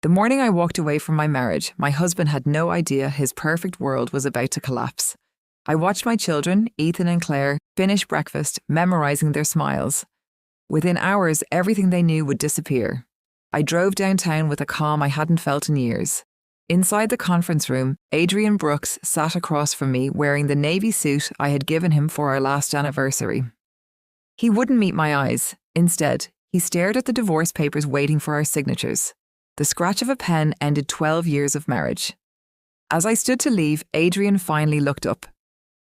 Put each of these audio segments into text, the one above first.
The morning I walked away from my marriage, my husband had no idea his perfect world was about to collapse. I watched my children, Ethan and Claire, finish breakfast, memorizing their smiles. Within hours, everything they knew would disappear. I drove downtown with a calm I hadn't felt in years. Inside the conference room, Adrian Brooks sat across from me wearing the navy suit I had given him for our last anniversary. He wouldn't meet my eyes. Instead, he stared at the divorce papers waiting for our signatures. The scratch of a pen ended 12 years of marriage. As I stood to leave, Adrian finally looked up.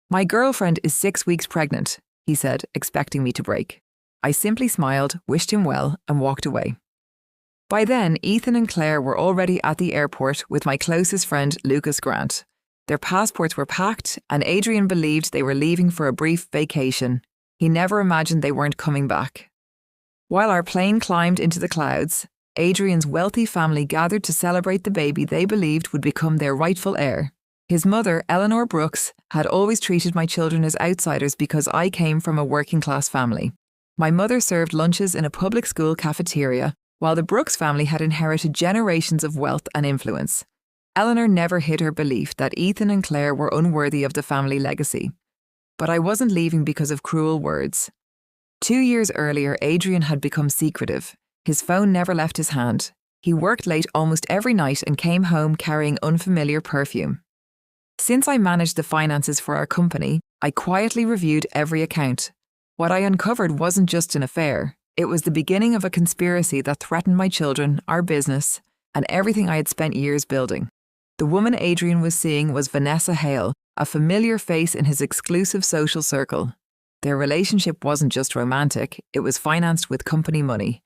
"My girlfriend is 6 weeks pregnant," he said, expecting me to break. I simply smiled, wished him well, and walked away. By then, Ethan and Claire were already at the airport with my closest friend, Lucas Grant. Their passports were packed, and Adrian believed they were leaving for a brief vacation. He never imagined they weren't coming back. While our plane climbed into the clouds, Adrian's wealthy family gathered to celebrate the baby they believed would become their rightful heir. His mother, Eleanor Brooks, had always treated my children as outsiders because I came from a working-class family. My mother served lunches in a public school cafeteria, while the Brooks family had inherited generations of wealth and influence. Eleanor never hid her belief that Ethan and Claire were unworthy of the family legacy. But I wasn't leaving because of cruel words. 2 years earlier, Adrian had become secretive. His phone never left his hand. He worked late almost every night and came home carrying unfamiliar perfume. Since I managed the finances for our company, I quietly reviewed every account. What I uncovered wasn't just an affair. It was the beginning of a conspiracy that threatened my children, our business, and everything I had spent years building. The woman Adrian was seeing was Vanessa Hale, a familiar face in his exclusive social circle. Their relationship wasn't just romantic, it was financed with company money.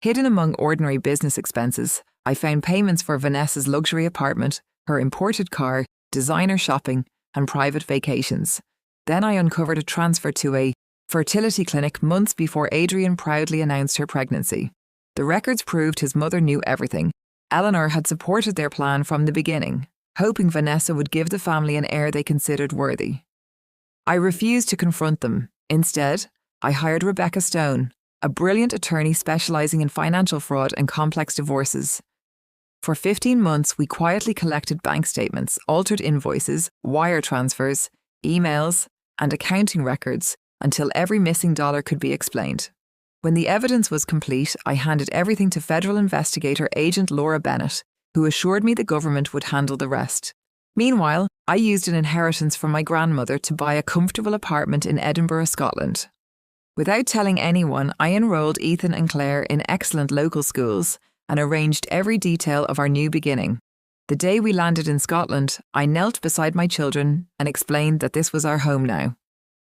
Hidden among ordinary business expenses, I found payments for Vanessa's luxury apartment, her imported car, designer shopping, and private vacations. Then I uncovered a transfer to a fertility clinic months before Adrian proudly announced her pregnancy. The records proved his mother knew everything. Eleanor had supported their plan from the beginning, hoping Vanessa would give the family an heir they considered worthy. I refused to confront them. Instead, I hired Rebecca Stone, a brilliant attorney specializing in financial fraud and complex divorces. For 15 months, we quietly collected bank statements, altered invoices, wire transfers, emails, and accounting records until every missing dollar could be explained. When the evidence was complete, I handed everything to federal investigator agent Laura Bennett, who assured me the government would handle the rest. Meanwhile, I used an inheritance from my grandmother to buy a comfortable apartment in Edinburgh, Scotland. Without telling anyone, I enrolled Ethan and Claire in excellent local schools and arranged every detail of our new beginning. The day we landed in Scotland, I knelt beside my children and explained that this was our home now.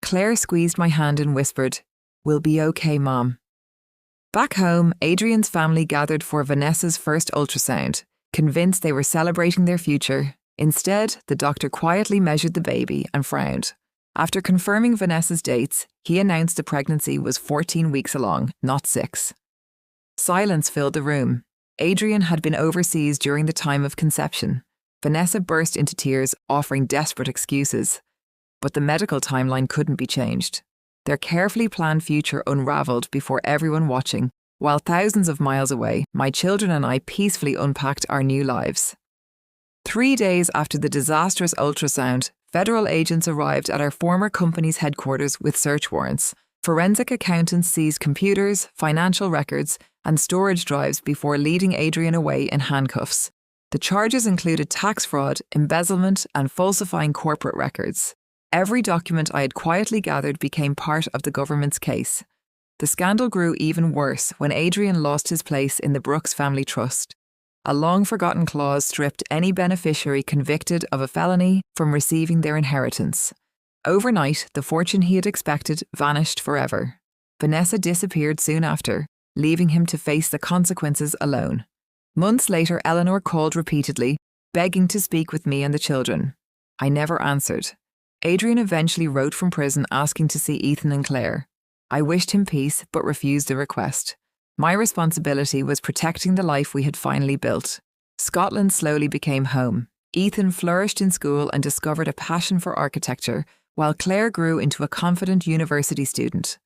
Claire squeezed my hand and whispered, "We'll be okay, Mom." Back home, Adrian's family gathered for Vanessa's first ultrasound, convinced they were celebrating their future. Instead, the doctor quietly measured the baby and frowned. After confirming Vanessa's dates, he announced the pregnancy was 14 weeks along, not 6. Silence filled the room. Adrian had been overseas during the time of conception. Vanessa burst into tears, offering desperate excuses. But the medical timeline couldn't be changed. Their carefully planned future unravelled before everyone watching, while thousands of miles away, my children and I peacefully unpacked our new lives. 3 days after the disastrous ultrasound, federal agents arrived at our former company's headquarters with search warrants. Forensic accountants seized computers, financial records, and storage drives before leading Adrian away in handcuffs. The charges included tax fraud, embezzlement, and falsifying corporate records. Every document I had quietly gathered became part of the government's case. The scandal grew even worse when Adrian lost his place in the Brooks family trust. A long-forgotten clause stripped any beneficiary convicted of a felony from receiving their inheritance. Overnight, the fortune he had expected vanished forever. Vanessa disappeared soon after, leaving him to face the consequences alone. Months later, Eleanor called repeatedly, begging to speak with me and the children. I never answered. Adrian eventually wrote from prison asking to see Ethan and Claire. I wished him peace, but refused the request. My responsibility was protecting the life we had finally built. Scotland slowly became home. Ethan flourished in school and discovered a passion for architecture, while Claire grew into a confident university student.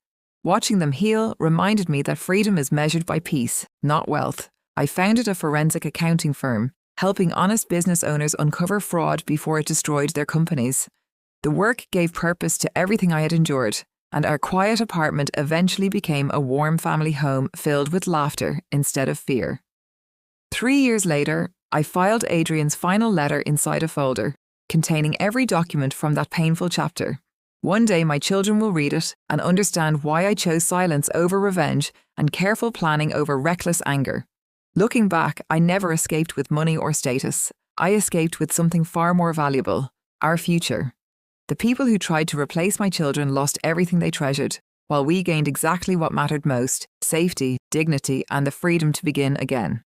Watching them heal reminded me that freedom is measured by peace, not wealth. I founded a forensic accounting firm, helping honest business owners uncover fraud before it destroyed their companies. The work gave purpose to everything I had endured, and our quiet apartment eventually became a warm family home filled with laughter instead of fear. 3 years later, I filed Adrian's final letter inside a folder, containing every document from that painful chapter. One day my children will read it and understand why I chose silence over revenge and careful planning over reckless anger. Looking back, I never escaped with money or status. I escaped with something far more valuable: our future. The people who tried to replace my children lost everything they treasured, while we gained exactly what mattered most: safety, dignity, and the freedom to begin again.